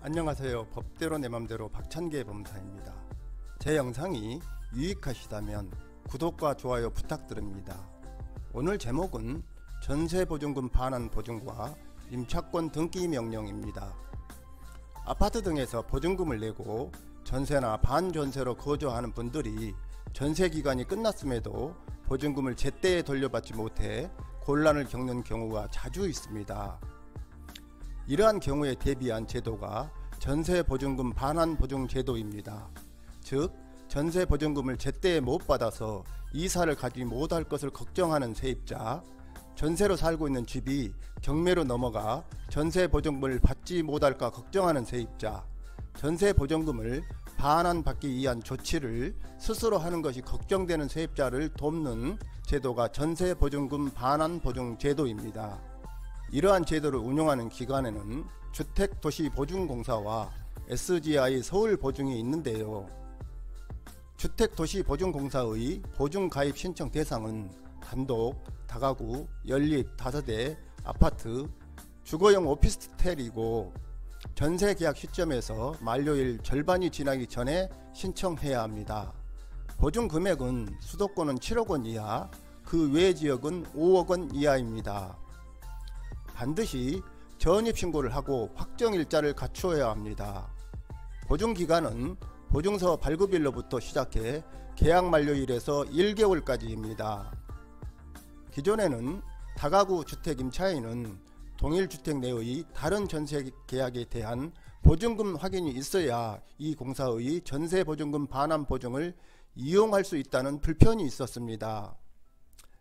안녕하세요. 법대로 내 맘대로 박찬계 법무사입니다. 제 영상이 유익하시다면 구독과 좋아요 부탁드립니다. 오늘 제목은 전세보증금 반환 보증과 임차권 등기 명령입니다. 아파트 등에서 보증금을 내고 전세나 반전세로 거주하는 분들이 전세기간이 끝났음에도 보증금을 제때에 돌려받지 못해 곤란을 겪는 경우가 자주 있습니다. 이러한 경우에 대비한 제도가 전세보증금 반환 보증 제도입니다. 즉 전세보증금을 제때 못 받아서 이사를 가지 못할 것을 걱정하는 세입자, 전세로 살고 있는 집이 경매로 넘어가 전세보증금을 받지 못할까 걱정하는 세입자, 전세보증금을 반환받기 위한 조치를 스스로 하는 것이 걱정되는 세입자를 돕는 제도가 전세보증금 반환 보증 제도입니다. 이러한 제도를 운영하는 기관에는 주택도시보증공사와 SGI 서울보증이 있는데요. 주택도시보증공사의 보증가입 신청 대상은 단독, 다가구, 연립, 다세대, 아파트, 주거용 오피스텔이고 전세계약 시점에서 만료일 절반이 지나기 전에 신청해야 합니다. 보증금액은 수도권은 7억원 이하, 그 외 지역은 5억원 이하입니다. 반드시 전입신고를 하고 확정일자를 갖추어야 합니다. 보증기간은 보증서 발급일로부터 시작해 계약 만료일에서 1개월까지입니다. 기존에는 다가구 주택 임차인은 동일주택 내의 다른 전세계약에 대한 보증금 확인이 있어야 이 공사의 전세보증금 반환 보증을 이용할 수 있다는 불편이 있었습니다.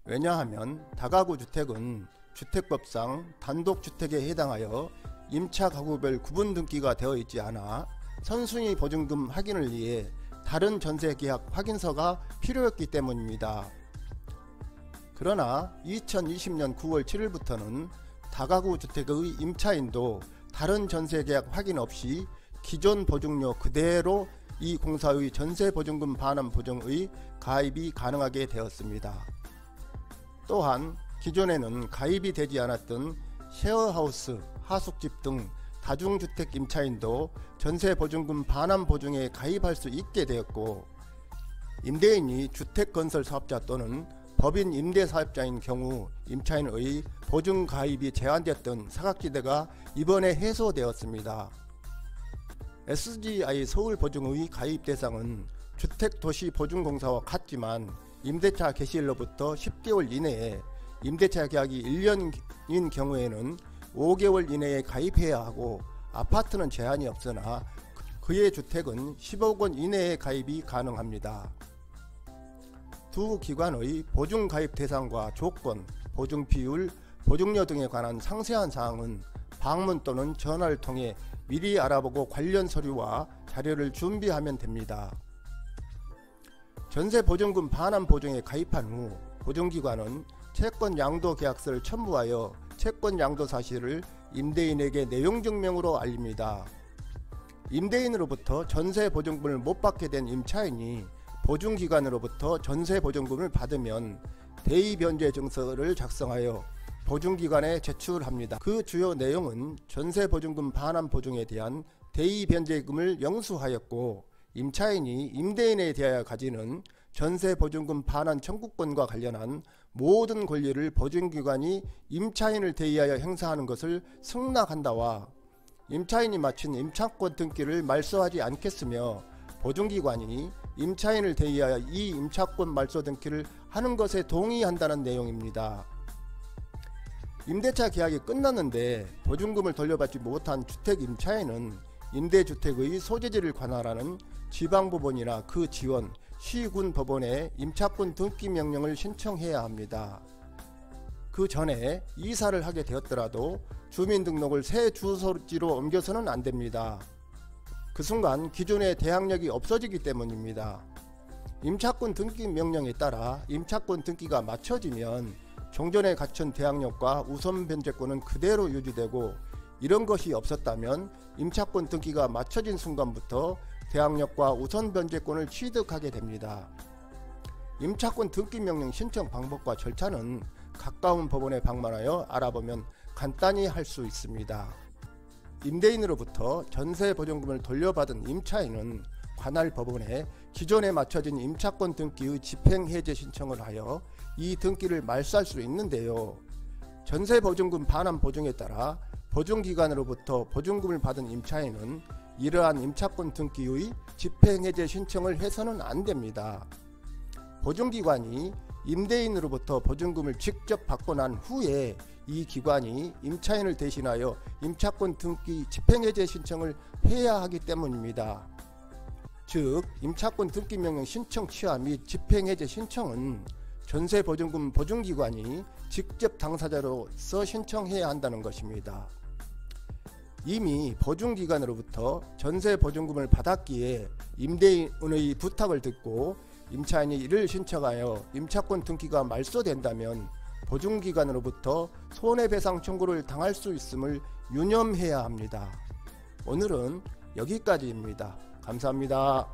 왜냐하면 다가구 주택은 주택법상 단독주택에 해당하여 임차가구별 구분 등기가 되어 있지 않아 선순위 보증금 확인을 위해 다른 전세계약 확인서가 필요했기 때문입니다. 그러나 2020년 9월 7일부터는 다가구 주택의 임차인도 다른 전세계약 확인 없이 기존 보증료 그대로 이 공사의 전세보증금 반환 보증의 가입이 가능하게 되었습니다. 또한 기존에는 가입이 되지 않았던 셰어하우스, 하숙집 등 다중주택 임차인도 전세보증금 반환 보증에 가입할 수 있게 되었고, 임대인이 주택건설사업자 또는 법인 임대사업자인 경우 임차인의 보증 가입이 제한됐던 사각지대가 이번에 해소되었습니다. SGI 서울보증의 가입 대상은 주택도시보증공사와 같지만 임대차 개시일로부터 10개월 이내에, 임대차 계약이 1년인 경우에는 5개월 이내에 가입해야 하고, 아파트는 제한이 없으나 그의 주택은 10억원 이내에 가입이 가능합니다. 두 기관의 보증 가입 대상과 조건, 보증 비율, 보증료 등에 관한 상세한 사항은 방문 또는 전화를 통해 미리 알아보고 관련 서류와 자료를 준비하면 됩니다. 전세보증금 반환 보증에 가입한 후 보증기관은 채권양도계약서를 첨부하여 채권양도 사실을 임대인에게 내용증명으로 알립니다. 임대인으로부터 전세보증금을 못 받게 된 임차인이 보증기관으로부터 전세보증금을 받으면 대의변제증서를 작성하여 보증기관에 제출합니다. 그 주요 내용은 전세보증금 반환 보증에 대한 대의변제금을 영수하였고, 임차인이 임대인에 대하여 가지는 전세보증금 반환 청구권과 관련한 모든 권리를 보증기관이 임차인을 대의하여 행사하는 것을 승낙한다와, 임차인이 마친 임차권 등기를 말소하지 않겠으며 보증기관이 임차인을 대의하여 이 임차권 말소 등기를 하는 것에 동의한다는 내용입니다. 임대차 계약이 끝났는데 보증금을 돌려받지 못한 주택 임차인은 임대주택의 소재지를 관할하는 지방법원이나 그 지원, 시군 법원에 임차권 등기 명령을 신청해야 합니다. 그 전에 이사를 하게 되었더라도 주민등록을 새 주소지로 옮겨서는 안됩니다. 그 순간 기존의 대항력이 없어지기 때문입니다. 임차권 등기 명령에 따라 임차권 등기가 맞춰지면 종전에 갖춘 대항력과 우선 변제권은 그대로 유지되고, 이런 것이 없었다면 임차권 등기가 맞춰진 순간부터 대항력과 우선 변제권을 취득하게 됩니다. 임차권 등기 명령 신청 방법과 절차는 가까운 법원에 방문하여 알아보면 간단히 할 수 있습니다. 임대인으로부터 전세보증금을 돌려받은 임차인은 관할 법원에 기존에 맞춰진 임차권 등기의 집행해제 신청을 하여 이 등기를 말소할 수 있는데요. 전세보증금 반환 보증에 따라 보증기관으로부터 보증금을 받은 임차인은 이러한 임차권 등기의 집행해제 신청을 해서는 안 됩니다. 보증기관이 임대인으로부터 보증금을 직접 받고 난 후에 이 기관이 임차인을 대신하여 임차권 등기 집행해제 신청을 해야 하기 때문입니다. 즉 임차권 등기 명령 신청 취하 및 집행해제 신청은 전세보증금 보증기관이 직접 당사자로서 신청해야 한다는 것입니다. 이미 보증기관으로부터 전세보증금을 받았기에 임대인의 부탁을 듣고 임차인이 이를 신청하여 임차권 등기가 말소된다면 보증기관으로부터 손해배상 청구를 당할 수 있음을 유념해야 합니다. 오늘은 여기까지입니다. 감사합니다.